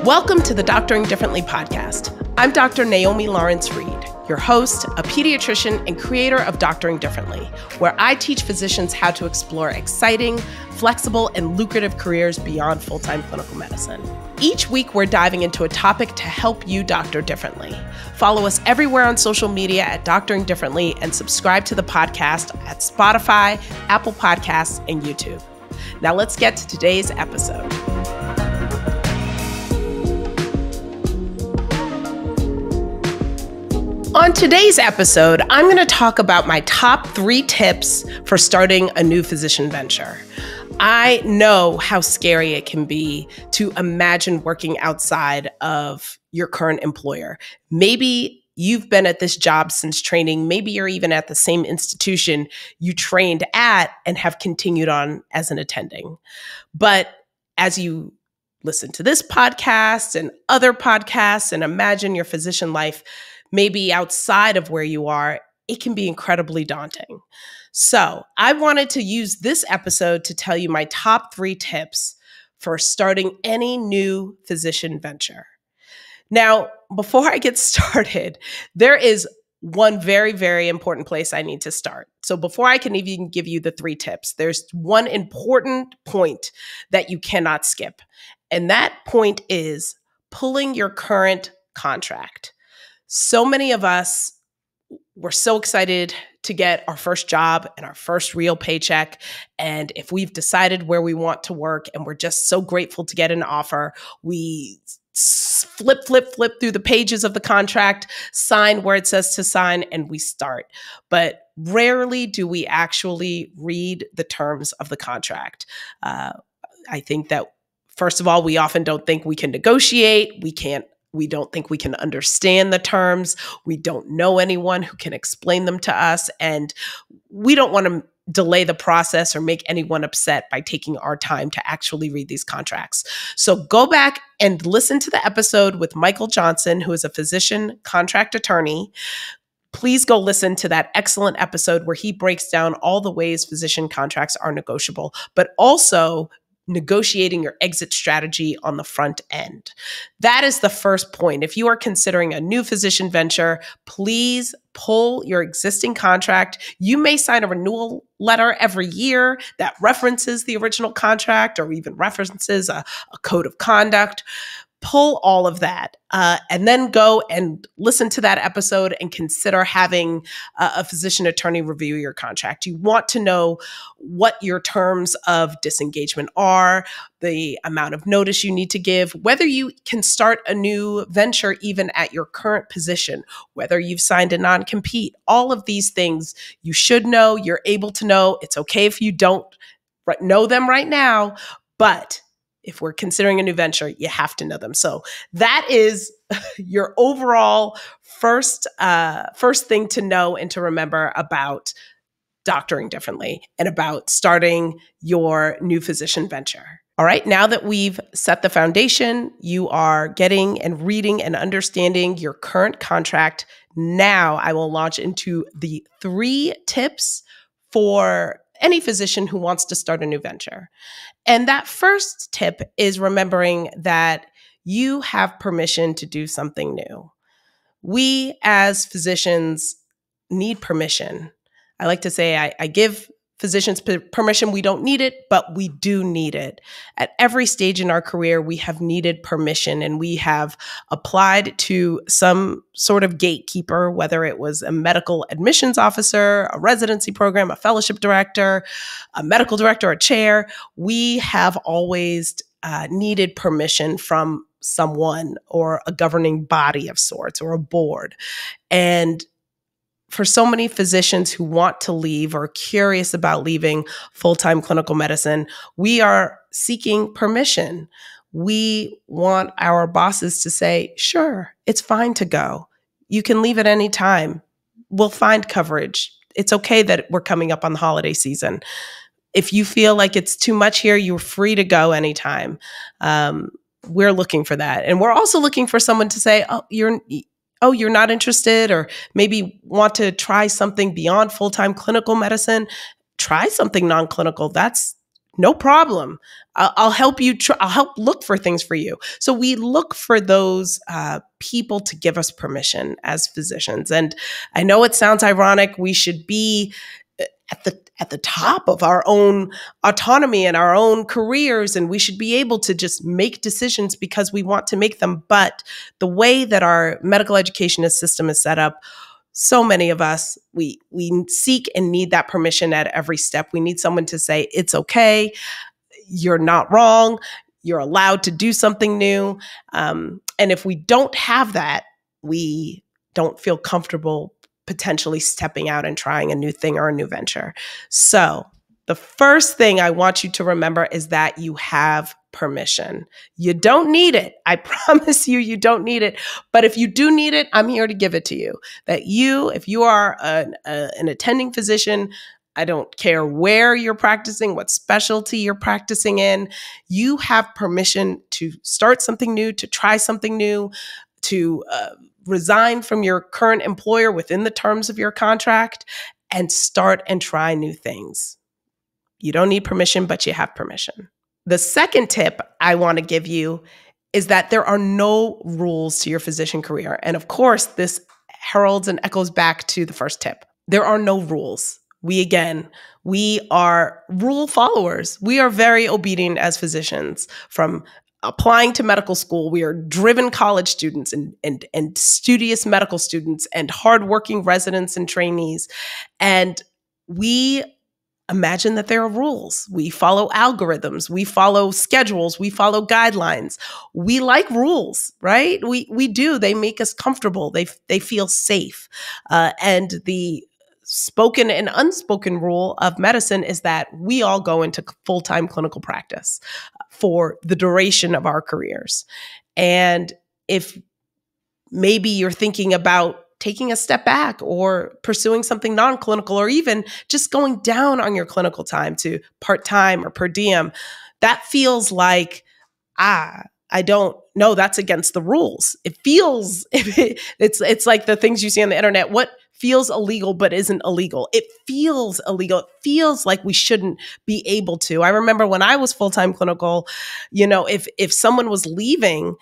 Welcome to the Doctoring Differently podcast. I'm Dr. Naomi Lawrence-Reed, your host, a pediatrician and creator of Doctoring Differently, where I teach physicians how to explore exciting, flexible, and lucrative careers beyond full-time clinical medicine. Each week, we're diving into a topic to help you doctor differently. Follow us everywhere on social media at Doctoring Differently and subscribe to the podcast at Spotify, Apple Podcasts, and YouTube. Now let's get to today's episode. On today's episode, I'm going to talk about my top 3 tips for starting a new physician venture. I know how scary it can be to imagine working outside of your current employer. Maybe you've been at this job since training. Maybe you're even at the same institution you trained at and have continued on as an attending. But as you listen to this podcast and other podcasts and imagine your physician life maybe outside of where you are, it can be incredibly daunting. So I wanted to use this episode to tell you my top 3 tips for starting any new physician venture. Now, before I get started, there is one very, very important place I need to start. So before I can even give you the 3 tips, there's one important point that you cannot skip. And that point is pulling your current contract. So many of us were so excited to get our first job and our first real paycheck. And if we've decided where we want to work and we're just so grateful to get an offer, we flip through the pages of the contract, sign where it says to sign, and we start. But rarely do we actually read the terms of the contract. I think that, first of all, we often don't think we can negotiate. We don't think we can understand the terms. We don't know anyone who can explain them to us. And we don't want to delay the process or make anyone upset by taking our time to actually read these contracts. So go back and listen to the episode with Michael Johnson, who is a physician contract attorney. Please go listen to that excellent episode where he breaks down all the ways physician contracts are negotiable, but also negotiating your exit strategy on the front end. That is the first point. If you are considering a new physician venture, please pull your existing contract. You may sign a renewal letter every year that references the original contract or even references a code of conduct. Pull all of that and then go and listen to that episode and consider having a physician attorney review your contract. You want to know what your terms of disengagement are, the amount of notice you need to give, whether you can start a new venture even at your current position, whether you've signed a non-compete. All of these things you should know, you're able to know. It's okay if you don't know them right now, but if we're considering a new venture, you have to know them. So that is your overall first thing to know and to remember about doctoring differently and about starting your new physician venture. All right, now that we've set the foundation, you are getting and reading and understanding your current contract. Now I will launch into the 3 tips for any physician who wants to start a new venture. And that first tip is remembering that you have permission to do something new. We as physicians need permission. I like to say I give physicians permission. We don't need it, but we do need it. At every stage in our career, we have needed permission and we have applied to some sort of gatekeeper, whether it was a medical admissions officer, a residency program, a fellowship director, a medical director, a chair. We have always needed permission from someone or a governing body of sorts or a board. And for so many physicians who want to leave or curious about leaving full-time clinical medicine, we are seeking permission. We want our bosses to say, sure, it's fine to go. You can leave at any time. We'll find coverage. It's okay that we're coming up on the holiday season. If you feel like it's too much here, you're free to go anytime. We're looking for that. And we're also looking for someone to say, you're not interested, or maybe want to try something beyond full-time clinical medicine. Try something non-clinical. That's No problem. I'll help you. I'll help look for things for you. So we look for those people to give us permission as physicians. And I know it sounds ironic. We should be at the top of our own autonomy and our own careers, and we should be able to just make decisions because we want to make them. But the way that our medical education system is set up, so many of us, we seek and need that permission at every step. We need someone to say, it's okay, you're not wrong, you're allowed to do something new. And if we don't have that, we don't feel comfortable potentially stepping out and trying a new thing or a new venture. So the first thing I want you to remember is that you have permission. You don't need it. I promise you, you don't need it. But if you do need it, I'm here to give it to you. That if you are an attending physician, I don't care where you're practicing, what specialty you're practicing in, you have permission to start something new, to try something new, to resign from your current employer within the terms of your contract and start and try new things. You don't need permission, but you have permission. The second tip I want to give you is that there are no rules to your physician career. And of course, this heralds and echoes back to the first tip. There are no rules. We are rule followers. We are very obedient as physicians. From applying to medical school, we are driven college students and studious medical students and hardworking residents and trainees. And we imagine that there are rules. We follow algorithms. We follow schedules. We follow guidelines. We like rules, right? We do. They make us comfortable. They feel safe. And the spoken and unspoken rule of medicine is that we all go into full-time clinical practice for the duration of our careers. And if maybe you're thinking about taking a step back or pursuing something non-clinical, or even just going down on your clinical time to part-time or per diem, that feels like, I don't know, that's against the rules. It feels, it's like the things you see on the internet, what feels illegal but isn't illegal. It feels illegal. It feels like we shouldn't be able to. I remember when I was full-time clinical, if someone was leaving,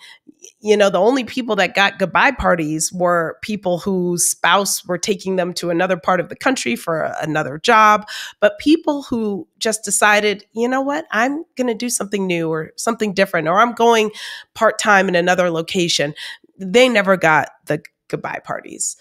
the only people that got goodbye parties were people whose spouse were taking them to another part of the country for another job. But people who just decided, you know what, I'm going to do something new or something different, or I'm going part-time in another location, they never got the goodbye parties.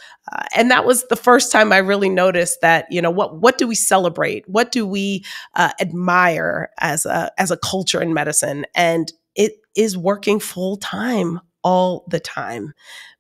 And that was the first time I really noticed that, what do we celebrate? What do we admire as a culture in medicine? And it is working full time all the time.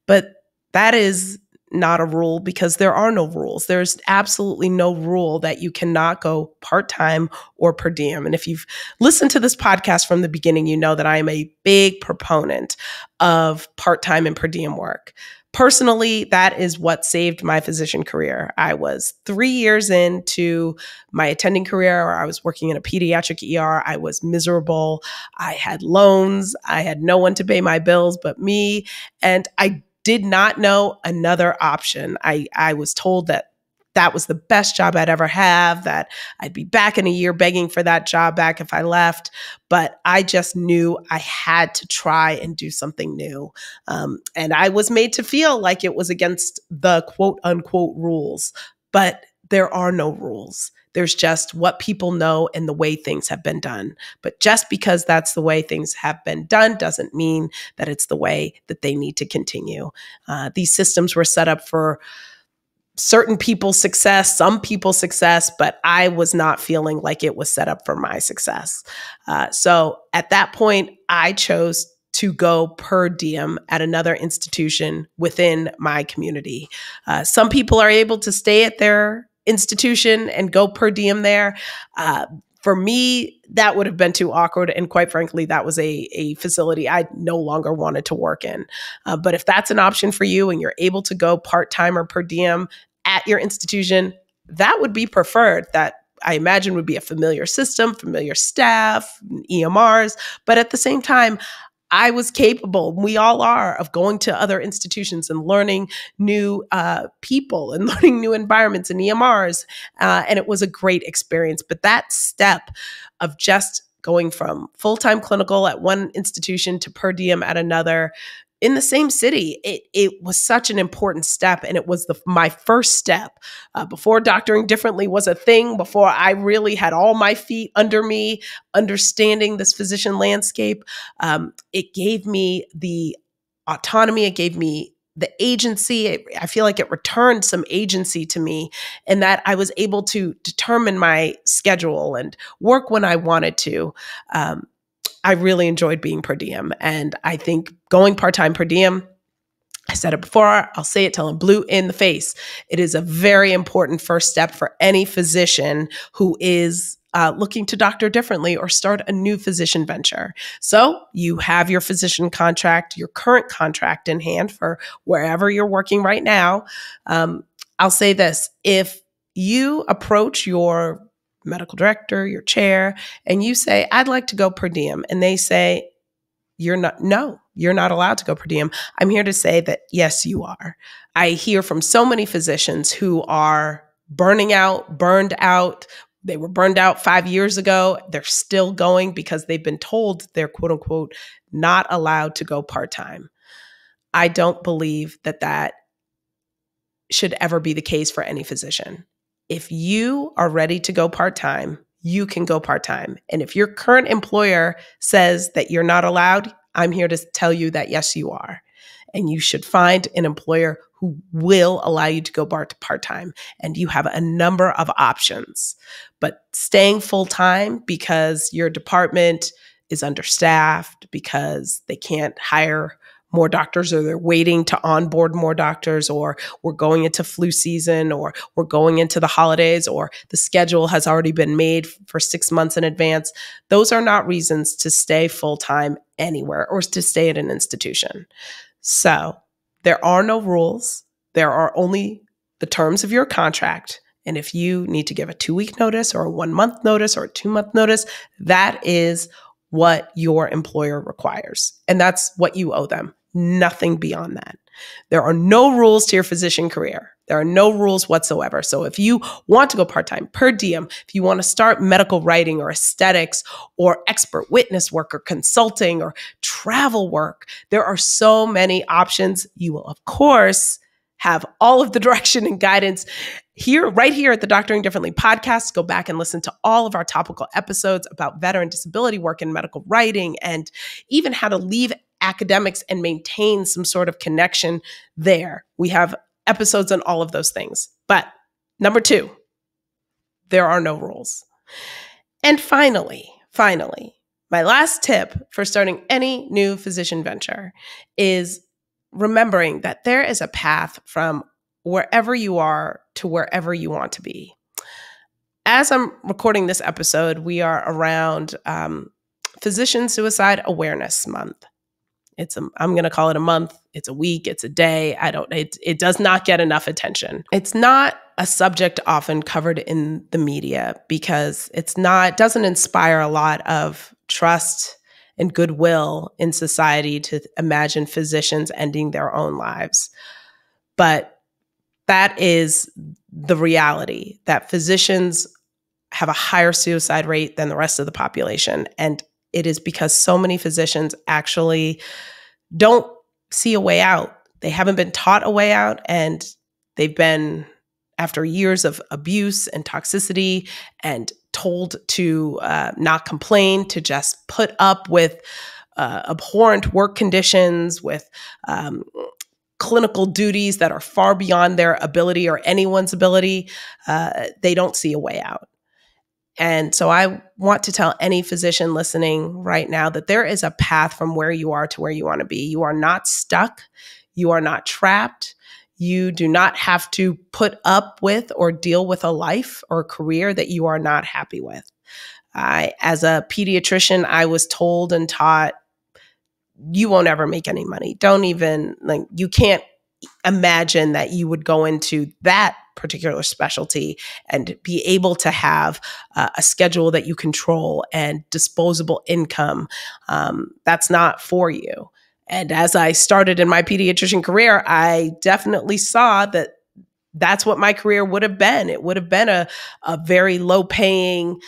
But that is not a rule, because there are no rules. There's absolutely no rule that you cannot go part-time or per diem. And if you've listened to this podcast from the beginning, you know that I am a big proponent of part-time and per diem work. Personally, that is what saved my physician career. I was 3 years into my attending career, where I was working in a pediatric ER. I was miserable. I had loans. I had no one to pay my bills but me. And I did not know another option. I was told that was the best job I'd ever have, that I'd be back in a year begging for that job back if I left. But I just knew I had to try and do something new. And I was made to feel like it was against the quote unquote rules. But there are no rules. There's just what people know and the way things have been done. But just because that's the way things have been done doesn't mean that it's the way that they need to continue. These systems were set up for certain people's success, some people's success, but I was not feeling like it was set up for my success. So at that point, I chose to go per diem at another institution within my community. Some people are able to stay at their institution and go per diem there. For me, that would have been too awkward. And quite frankly, that was a facility I no longer wanted to work in. But if that's an option for you and you're able to go part-time or per diem at your institution, that would be preferred. That, I imagine, would be a familiar system, familiar staff, EMRs. But at the same time, I was capable, we all are, of going to other institutions and learning new people and learning new environments and EMRs. And it was a great experience. But that step of just going from full-time clinical at one institution to per diem at another in the same city, it was such an important step. And it was my first step before doctoring differently was a thing, before I really had all my feet under me, understanding this physician landscape. It gave me the autonomy. It gave me the agency. I feel like it returned some agency to me, and that I was able to determine my schedule and work when I wanted to. I really enjoyed being per diem. And I think going part-time per diem, I said it before, I'll say it till I'm blue in the face. It is a very important first step for any physician who is looking to doctor differently or start a new physician venture. So you have your physician contract, your current contract in hand for wherever you're working right now. I'll say this, if you approach your medical director, your chair, and you say, I'd like to go per diem, and they say, you're not allowed to go per diem, I'm here to say that, yes, you are. I hear from so many physicians who are burned out. They were burned out 5 years ago. They're still going because they've been told they're, quote unquote, not allowed to go part-time. I don't believe that should ever be the case for any physician. If you are ready to go part-time, you can go part-time. And if your current employer says that you're not allowed, I'm here to tell you that, yes, you are. And you should find an employer who will allow you to go part-time. And you have a number of options. But staying full-time because your department is understaffed, because they can't hire more doctors, or they're waiting to onboard more doctors, or we're going into flu season, or we're going into the holidays, or the schedule has already been made for 6 months in advance. Those are not reasons to stay full-time anywhere or to stay at an institution. So there are no rules. There are only the terms of your contract. And if you need to give a 2-week notice or a 1-month notice or a 2-month notice, that is what your employer requires. And that's what you owe them. Nothing beyond that. There are no rules to your physician career. There are no rules whatsoever. So if you want to go part-time, per diem, if you want to start medical writing or aesthetics or expert witness work or consulting or travel work, there are so many options. You will, of course, have all of the direction and guidance right here at the Doctoring Differently podcast. Go back and listen to all of our topical episodes about veteran disability work and medical writing, and even how to leave academics and maintain some sort of connection there. We have episodes on all of those things. But number 2, there are no rules. And finally, my last tip for starting any new physician venture is remembering that there is a path from wherever you are to wherever you want to be. As I'm recording this episode, we are around Physician Suicide Awareness Month. I'm going to call it a month. It's a week. It's a day. It does not get enough attention. It's not a subject often covered in the media because it doesn't inspire a lot of trust and goodwill in society to imagine physicians ending their own lives. But that is the reality, that physicians have a higher suicide rate than the rest of the population. And it is because so many physicians actually don't see a way out. They haven't been taught a way out, and they've been, after years of abuse and toxicity, and told to not complain, to just put up with abhorrent work conditions, with clinical duties that are far beyond their ability or anyone's ability, they don't see a way out. And so I want to tell any physician listening right now that there is a path from where you are to where you want to be. You are not stuck. You are not trapped. You do not have to put up with or deal with a life or a career that you are not happy with. As a pediatrician, I was told and taught, you won't ever make any money. You can't imagine that you would go into that particular specialty and be able to have a schedule that you control and disposable income, that's not for you. And as I started in my pediatrician career, I definitely saw that that's what my career would have been. It would have been a very low paying,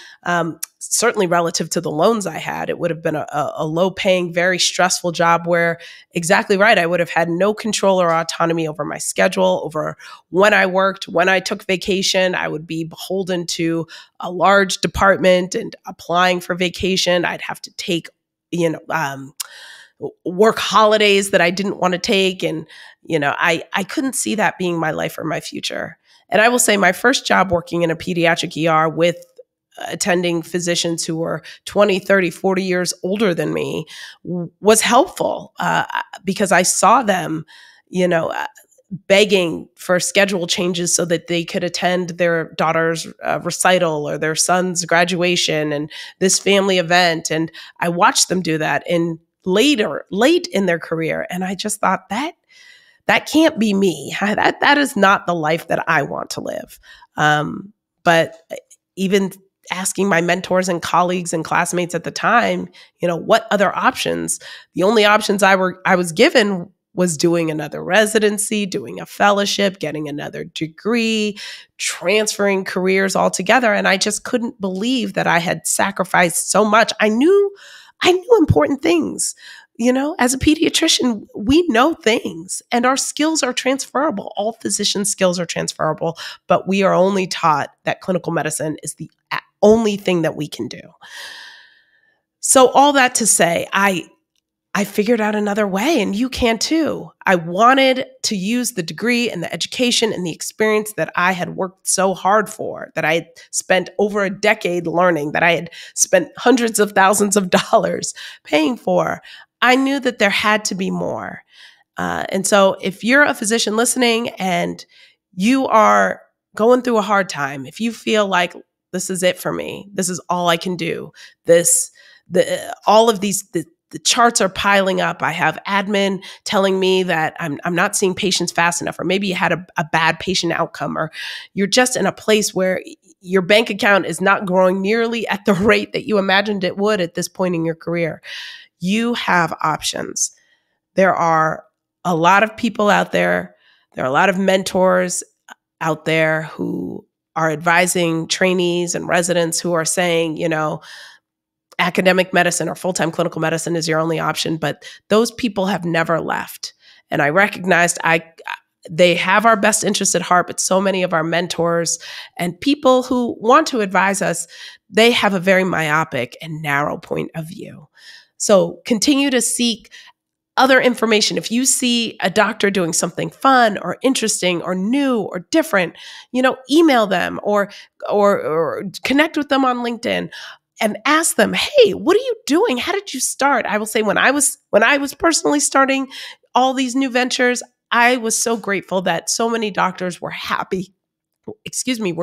certainly relative to the loans I had, it would have been a low paying, very stressful job where, exactly right, I would have had no control or autonomy over my schedule, over when I worked, when I took vacation. I would be beholden to a large department and applying for vacation. I'd have to take, work holidays that I didn't want to take. And, I couldn't see that being my life or my future. And I will say my first job working in a pediatric ER with attending physicians who were 20, 30, 40 years older than me was helpful because I saw them, begging for schedule changes so that they could attend their daughter's recital or their son's graduation and this family event. And I watched them do that late in their career. And I just thought that can't be me. That is not the life that I want to live. But even asking my mentors and colleagues and classmates at the time, what other options? The only options I was given was doing another residency, doing a fellowship, getting another degree, transferring careers altogether. And I just couldn't believe that I had sacrificed so much. I knew important things. As a pediatrician, we know things and our skills are transferable. All physician skills are transferable, but we are only taught that clinical medicine is the only thing that we can do. So all that to say, I figured out another way, and you can too. I wanted to use the degree and the education and the experience that I had worked so hard for, that I had spent over a decade learning, that I had spent hundreds of thousands of dollars paying for. I knew that there had to be more. And so if you're a physician listening and you are going through a hard time, if you feel like this is it for me, this is all I can do, all of these, the charts are piling up. I have admin telling me that I'm not seeing patients fast enough, or maybe you had a bad patient outcome, or you're just in a place where your bank account is not growing nearly at the rate that you imagined it would at this point in your career. You have options. There are a lot of people out there. There are a lot of mentors out there who are advising trainees and residents who are saying, academic medicine or full-time clinical medicine is your only option. But those people have never left. And I recognized they have our best interest at heart, but so many of our mentors and people who want to advise us, they have a very myopic and narrow point of view. So continue to seek other information. If you see a doctor doing something fun or interesting or new or different, email them or connect with them on LinkedIn and ask them, hey, what are you doing? How did you start? I will say when I was personally starting all these new ventures, I was so grateful that so many doctors were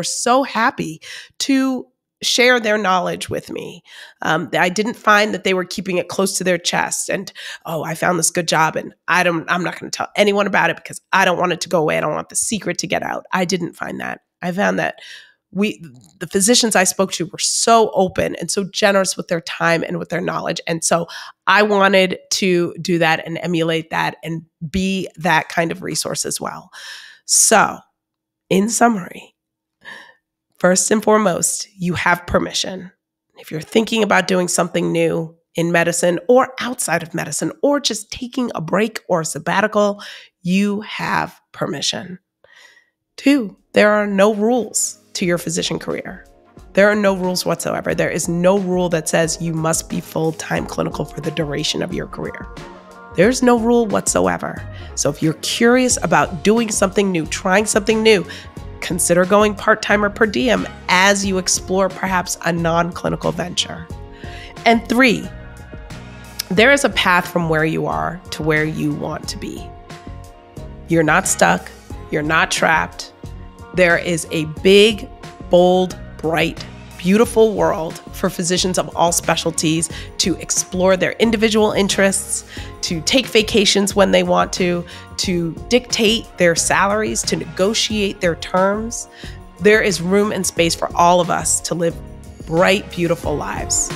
so happy to share their knowledge with me. I didn't find that they were keeping it close to their chest and, I found this good job and I'm not going to tell anyone about it because I don't want it to go away. I don't want the secret to get out. I didn't find that. I found that the physicians I spoke to were so open and so generous with their time and with their knowledge. And so I wanted to do that and emulate that and be that kind of resource as well. So in summary, first and foremost, you have permission. If you're thinking about doing something new in medicine or outside of medicine, or just taking a break or a sabbatical, you have permission. 2, there are no rules to your physician career. There are no rules whatsoever. There is no rule that says you must be full-time clinical for the duration of your career. There's no rule whatsoever. So if you're curious about doing something new, trying something new, consider going part-time or per diem as you explore perhaps a non-clinical venture. And 3, there is a path from where you are to where you want to be. You're not stuck. You're not trapped. There is a big, bold, bright, beautiful world for physicians of all specialties to explore their individual interests, to take vacations when they want to dictate their salaries, to negotiate their terms. There is room and space for all of us to live bright, beautiful lives.